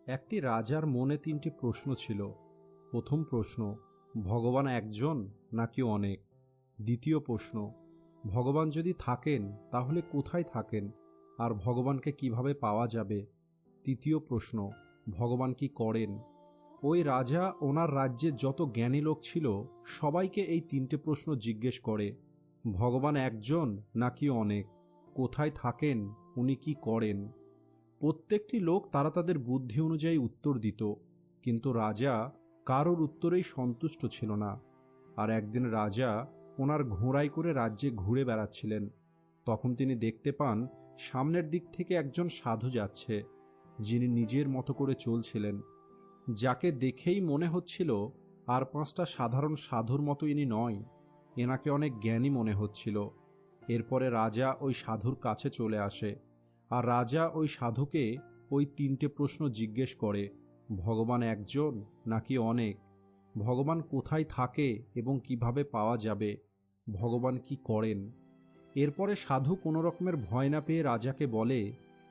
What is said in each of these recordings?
একটি রাজার মনে তিনটি প্রশ্ন ছিল। প্রথম প্রশ্ন, ভগবান একজন নাকি অনেক? দ্বিতীয় প্রশ্ন, ভগবান যদি থাকেন তাহলে কোথায় থাকেন আর ভগবানকে কিভাবে পাওয়া যাবে? তৃতীয় প্রশ্ন, ভগবান কি করেন? ওই রাজা ওনার রাজ্যে যত জ্ঞানী লোক ছিল সবাইকে এই তিনটে প্রশ্ন জিজ্ঞেস করে। ভগবান একজন নাকি অনেক? কোথায় থাকেন? উনি কি করেন? প্রত্যেকটি লোক তারা তাদের বুদ্ধি অনুযায়ী উত্তর দিত, কিন্তু রাজা কারোর উত্তরেই সন্তুষ্ট ছিল না। আর একদিন রাজা ওনার ঘোড়ায় করে রাজ্যে ঘুরে বেড়াচ্ছিলেন। তখন তিনি দেখতে পান সামনের দিক থেকে একজন সাধু যাচ্ছে, যিনি নিজের মতো করে চলছিলেন, যাকে দেখেই মনে হচ্ছিল আর পাঁচটা সাধারণ সাধুর মতো ইনি নয়, এনাকে অনেক জ্ঞানী মনে হচ্ছিল। এরপরে রাজা ওই সাধুর কাছে চলে আসে, আর রাজা ওই সাধুকে ওই তিনটে প্রশ্ন জিজ্ঞেস করে, ভগবান একজন নাকি অনেক? ভগবান কোথায় থাকে এবং কিভাবে পাওয়া যাবে? ভগবান কি করেন? এরপরে সাধু কোনো রকমের ভয় না পেয়ে রাজাকে বলে,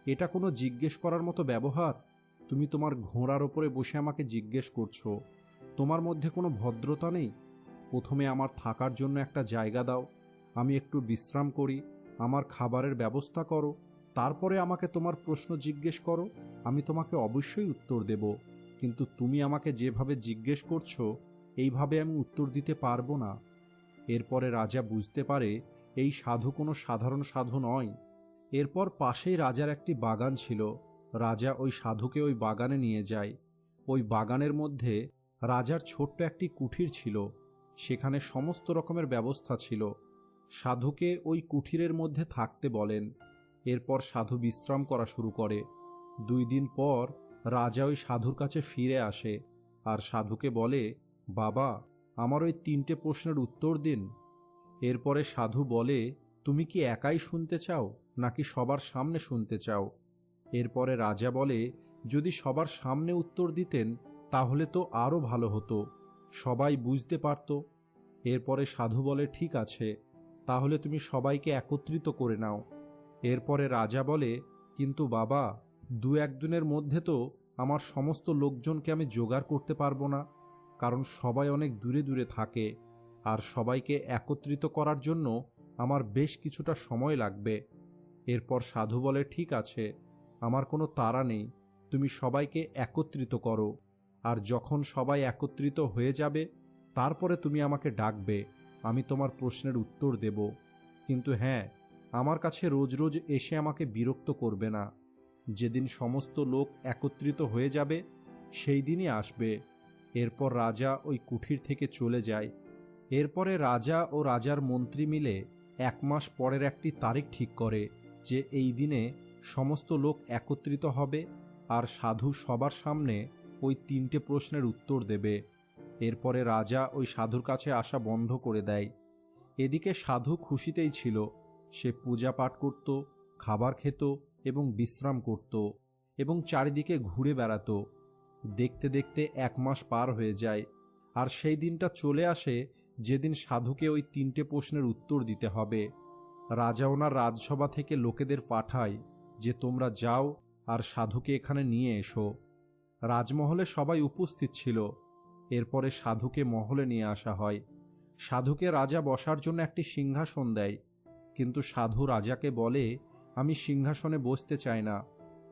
এটা কোনো জিজ্ঞেস করার মতো ব্যবহার? তুমি তোমার ঘোড়ার ওপরে বসে আমাকে জিজ্ঞেস করছো? তোমার মধ্যে কোনো ভদ্রতা নেই? প্রথমে আমার থাকার জন্য একটা জায়গা দাও, আমি একটু বিশ্রাম করি, আমার খাবারের ব্যবস্থা করো, তারপরে আমাকে তোমার প্রশ্ন জিজ্ঞেস করো, আমি তোমাকে অবশ্যই উত্তর দেব। কিন্তু তুমি আমাকে যেভাবে জিজ্ঞেস করছো এইভাবে আমি উত্তর দিতে পারবো না। এরপরে রাজা বুঝতে পারে এই সাধু কোনো সাধারণ সাধু নয়। এরপর পাশেই রাজার একটি বাগান ছিল। রাজা ওই সাধুকে ওই বাগানে নিয়ে যায়। ওই বাগানের মধ্যে রাজার ছোট্ট একটি কুঠির ছিল, সেখানে সমস্ত রকমের ব্যবস্থা ছিল। সাধুকে ওই কুঠিরের মধ্যে থাকতে বলেন। এরপর সাধু বিশ্রাম করা শুরু করে। 2 দিন পর রাজা ওই সাধুর কাছে ফিরে আসে আর সাধুকে বলে, বাবা, আমার ওই 3টে প্রশ্নের উত্তর দিন। এরপরে সাধু বলে, তুমি কি একাই শুনতে চাও নাকি সবার সামনে শুনতে চাও? এরপরে রাজা বলে, যদি সবার সামনে উত্তর দিতেন তাহলে তো আরো ভালো হতো, সবাই বুঝতে পারত। এরপরে সাধু বলে, ঠিক আছে, তাহলে তুমি সবাইকে একত্রিত করে নাও। এরপরে রাজা বলে, কিন্তু বাবা, 2-1 দিনের মধ্যে তো আমার সমস্ত লোকজনকে আমি জোগাড় করতে পারবো না, কারণ সবাই অনেক দূরে দূরে থাকে, আর সবাইকে একত্রিত করার জন্য আমার বেশ কিছুটা সময় লাগবে। এরপর সাধু বলে, ঠিক আছে, আমার কোনো তাড়া নেই, তুমি সবাইকে একত্রিত করো, আর যখন সবাই একত্রিত হয়ে যাবে তারপরে তুমি আমাকে ডাকবে, আমি তোমার প্রশ্নের উত্তর দেব। কিন্তু হ্যাঁ, আমার কাছে রোজ রোজ এসে আমাকে বিরক্ত করবে না। যেদিন সমস্ত লোক একত্রিত হয়ে যাবে সেই দিনই আসবে। এরপর রাজা ওই কুঠির থেকে চলে যায়। এরপরে রাজা ও রাজার মন্ত্রী মিলে 1 মাস পরের একটি তারিখ ঠিক করে যে এই দিনে সমস্ত লোক একত্রিত হবে আর সাধু সবার সামনে ওই 3টে প্রশ্নের উত্তর দেবে। এরপরে রাজা ওই সাধুর কাছে আসা বন্ধ করে দেয়। এদিকে সাধু খুশিতেই ছিল। সে পূজা পাঠ করত, খাবার খেত এবং বিশ্রাম করত এবং চারিদিকে ঘুরে বেড়াত। দেখতে দেখতে 1 মাস পার হয়ে যায়, আর সেই দিনটা চলে আসে যেদিন সাধুকে ওই 3টে প্রশ্নের উত্তর দিতে হবে। রাজা ওনার রাজসভা থেকে লোকেদের পাঠায় যে তোমরা যাও আর সাধুকে এখানে নিয়ে এসো। রাজমহলে সবাই উপস্থিত ছিল। এরপরে সাধুকে মহলে নিয়ে আসা হয়। সাধুকে রাজা বসার জন্য একটি সিংহাসন দেয়, কিন্তু সাধু রাজাকে বলে, আমি সিংহাসনে বসতে চাই না,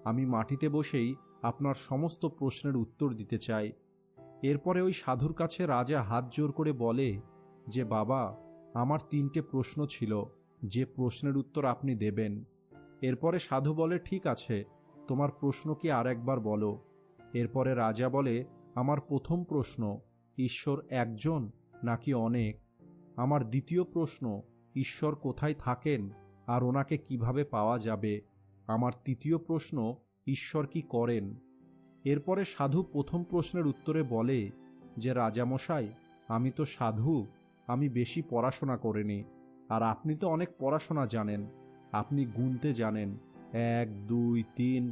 আমি মাটিতে বসেই আপনার সমস্ত প্রশ্নের উত্তর দিতে চাই। এরপরে ওই সাধুর কাছে রাজা হাত জোর করে বলে যে, বাবা, আমার 3টে প্রশ্ন ছিল, যে প্রশ্নের উত্তর আপনি দেবেন। এরপরে সাধু বলে, ঠিক আছে, তোমার প্রশ্ন কি আর একবার বলো। এরপরে রাজা বলে, আমার প্রথম প্রশ্ন, ঈশ্বর একজন নাকি অনেক? আমার দ্বিতীয় প্রশ্ন, ঈশ্বর কোথায় থাকেন আর ওনাকে কিভাবে পাওয়া যাবে? আমার তৃতীয় প্রশ্ন, ঈশ্বর কি করেন? এরপরে সাধু প্রথম প্রশ্নের উত্তরে বলে যে, রাজামশাই, আমি তো সাধু, আমি বেশি পড়াশোনা করিনি, আর আপনি তো অনেক পড়াশোনা জানেন, আপনি গুনতে জানেন 1, 2, 3,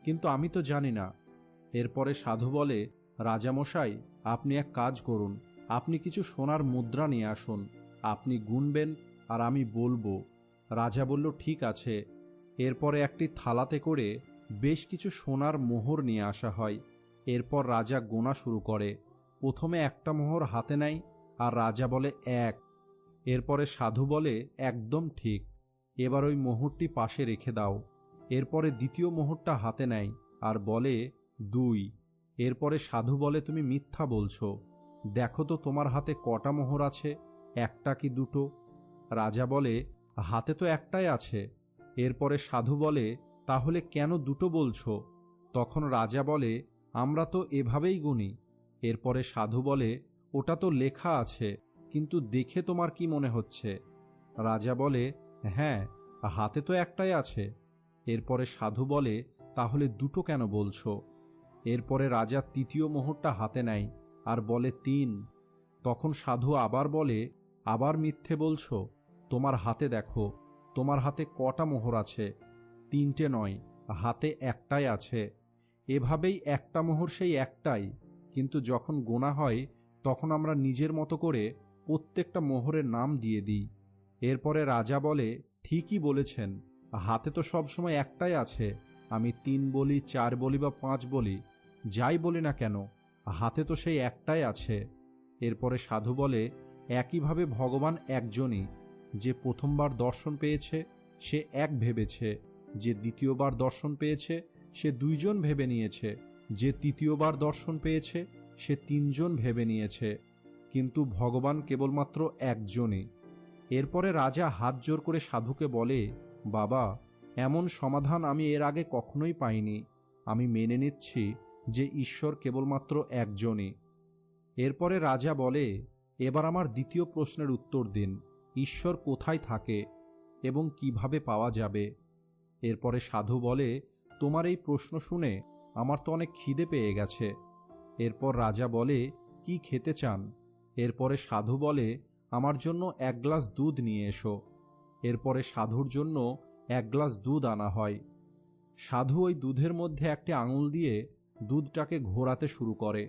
কিন্তু আমি তো জানি না। এরপরে সাধু বলে, রাজামশাই, আপনি এক কাজ করুন, আপনি কিছু সোনার মুদ্রা নিয়ে আসুন, আপনি গুনবেন আর আমি বলবো। রাজা বলল, ঠিক আছে। এরপরে একটি থালাতে করে বেশ কিছু সোনার মোহর নিয়ে আসা হয়। এরপর রাজা গোনা শুরু করে। প্রথমে একটা মোহর হাতে নেয় আর রাজা বলে 1। এরপরে সাধু বলে একদম ঠিক, এবার ওই মোহরটি পাশে রেখে দাও। এরপরে দ্বিতীয় মোহরটা হাতে নেয় আর বলে 2। এরপরে সাধু বলে তুমি মিথ্যা বলছো, দেখো তো তোমার হাতে কটা মোহর আছে, একটা কি দুটো? রাজা বলে হাতে তো একটাই আছে। এরপরে সাধু বলে তাহলে কেন দুটো বলছো? তখন রাজা বলে আমরা তো এভাবেই গুনি। এরপরে সাধু বলে ওটা তো লেখা আছে, কিন্তু দেখে তোমার কি মনে হচ্ছে? রাজা বলে হ্যাঁ, হাতে তো একটাই আছে। এরপরে সাধু বলে তাহলে দুটো কেন বলছো? এরপরে রাজা তৃতীয় মোহরটা হাতে নেয় আর বলে 3। তখন সাধু আবার বলে আবার মিথ্যে বলছো, তোমার হাতে দেখো, তোমার হাতে কটা মোহর আছে? 3টে নয়, হাতে একটাই আছে। এভাবেই একটা মোহর সেই একটাই, কিন্তু যখন গোনা হয় তখন আমরা নিজের মতো করে প্রত্যেকটা মোহরের নাম দিয়ে দিই। এরপরে রাজা বলে ঠিকই বলেছেন, হাতে তো সবসময় একটাই আছে। আমি 3 বলি, 4 বলি বা 5 বলি, যাই বলি না কেন, হাতে তো সেই একটাই আছে। এরপরে সাধু বলে একইভাবে ভগবান একজনই। যে প্রথমবার দর্শন পেয়েছে সে এক ভেবেছে, যে দ্বিতীয়বার দর্শন পেয়েছে সে 2 জন ভেবে নিয়েছে, যে তৃতীয়বার দর্শন পেয়েছে সে 3 জন ভেবে নিয়েছে, কিন্তু ভগবান কেবলমাত্র একজনই। এরপরে রাজা হাত জোর করে সাধুকে বলে বাবা, এমন সমাধান আমি এর আগে কখনোই পাইনি। আমি মেনে নিচ্ছি যে ঈশ্বর কেবলমাত্র একজনই। এরপরে রাজা বলে এবার আমার দ্বিতীয় প্রশ্নের উত্তর দিন, ঈশ্বর কোথায় থাকে এবং কিভাবে পাওয়া যাবে? এরপরে সাধু বলে তোমার এই প্রশ্ন শুনে আমার তো অনেক খিদে পেয়ে গেছে। এরপর রাজা বলে কি খেতে চান? এরপরে সাধু বলে আমার জন্য 1 গ্লাস দুধ নিয়ে এসো। এরপরে সাধুর জন্য 1 গ্লাস দুধ আনা হয়। সাধু ওই দুধের মধ্যে একটি আঙুল দিয়ে দুধটাকে ঘোরাতে শুরু করে।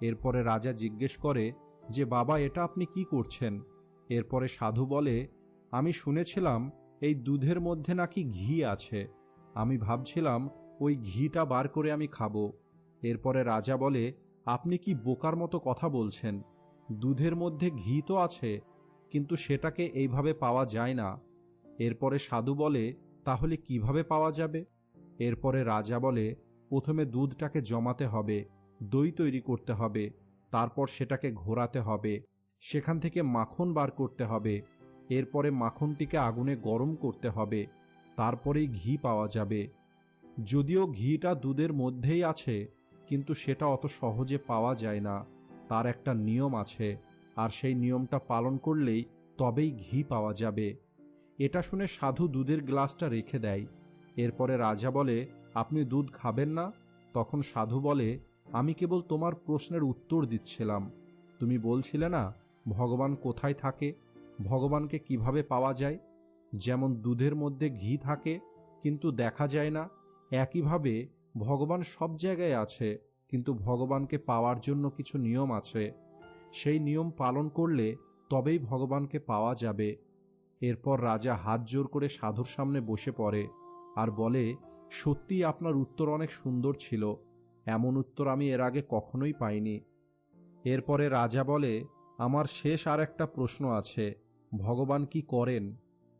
এরপরে রাজা জিজ্ঞেস করে যে বাবা, এটা আপনি কি করছেন? এরপরে সাধু বলে আমি শুনেছিলাম এই দুধের মধ্যে নাকি ঘি আছে, আমি ভাবছিলাম ওই ঘিটা বার করে আমি খাবো। এরপরে রাজা বলে আপনি কি বোকার মতো কথা বলছেন? দুধের মধ্যে ঘি তো আছে, কিন্তু সেটাকে এইভাবে পাওয়া যায় না। এরপরে সাধু বলে তাহলে কিভাবে পাওয়া যাবে? এরপরে রাজা বলে প্রথমে দুধটাকে জমাতে হবে, দই তৈরি করতে হবে, তারপর সেটাকে ঘোরাতে হবে, সেখান থেকে মাখন বার করতে হবে, এরপরে মাখনটিকে আগুনে গরম করতে হবে, তারপরেই ঘি পাওয়া যাবে। যদিও ঘিটা দুধের মধ্যেই আছে, কিন্তু সেটা অত সহজে পাওয়া যায় না, তার একটা নিয়ম আছে, আর সেই নিয়মটা পালন করলেই তবেই ঘি পাওয়া যাবে। এটা শুনে সাধু দুধের গ্লাসটা রেখে দেয়। এরপরে রাজা বলে আপনি দুধ খাবেন না? তখন সাধু বলে আমি কেবল তোমার প্রশ্নের উত্তর দিচ্ছিলাম। তুমি বলছিলে না ভগবান কোথায় থাকে, ভগবানকে কিভাবে পাওয়া যায়? যেমন দুধের মধ্যে ঘি থাকে কিন্তু দেখা যায় না, একইভাবে ভগবান সব জায়গায় আছে, কিন্তু ভগবানকে পাওয়ার জন্য কিছু নিয়ম আছে। সেই নিয়ম পালন করলে তবেই ভগবানকে পাওয়া যাবে। এরপর রাজা হাত জোর করে সাধুর সামনে বসে পড়ে আর বলে সত্যিই আপনার উত্তর অনেক সুন্দর ছিল, এমন উত্তর আমি এর আগে কখনোই পাইনি। এরপরে রাজা বলে আমার শেষ আর একটা প্রশ্ন আছে, ভগবান কি করেন?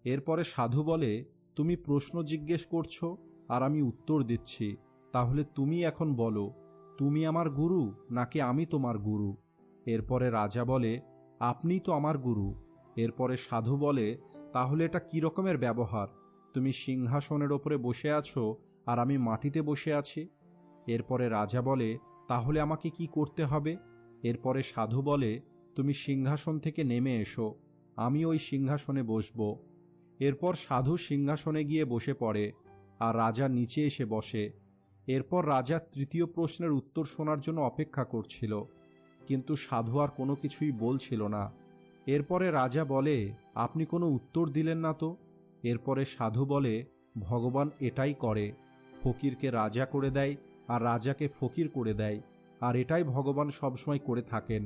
এরপরে সাধু বলে তুমি প্রশ্ন জিজ্ঞেস করছো আর আমি উত্তর দিচ্ছি, তাহলে তুমি এখন বলো তুমি আমার গুরু নাকি আমি তোমার গুরু? এরপরে রাজা বলে আপনিই তো আমার গুরু। এরপরে সাধু বলে তাহলে এটা কি রকমের ব্যবহার? তুমি সিংহাসনের ওপরে বসে আছো আর আমি মাটিতে বসে আছি। এরপরে রাজা বলে তাহলে আমাকে কি করতে হবে? এরপরে সাধু বলে তুমি সিংহাসন থেকে নেমে এসো, আমি ওই সিংহাসনে বসব। এরপর সাধু সিংহাসনে গিয়ে বসে পড়ে আর রাজা নিচে এসে বসে। এরপর রাজা তৃতীয় প্রশ্নের উত্তর শোনার জন্য অপেক্ষা করছিল, কিন্তু সাধু আর কোনো কিছুই বলছিল না। এরপরে রাজা বলে আপনি কোনো উত্তর দিলেন না তো? এরপরে সাধু বলে ভগবান এটাই করে, ফকিরকে রাজা করে দেয় আর রাজাকে ফকির করে দেয়, আর এটাই ভগবান সবসময় করে থাকেন,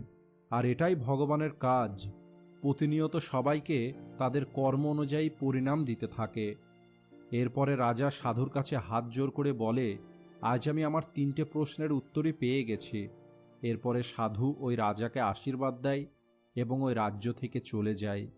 আর এটাই ভগবানের কাজ, প্রতিনিয়ত সবাইকে তাদের কর্ম অনুযায়ী পরিণাম দিতে থাকে। এরপরে রাজা সাধুর কাছে হাত জোর করে বলে আজ আমি আমার 3টে প্রশ্নের উত্তরই পেয়ে গেছি। এরপরে সাধু ওই রাজাকে আশীর্বাদ দেয় এবং ওই রাজ্য থেকে চলে যায়।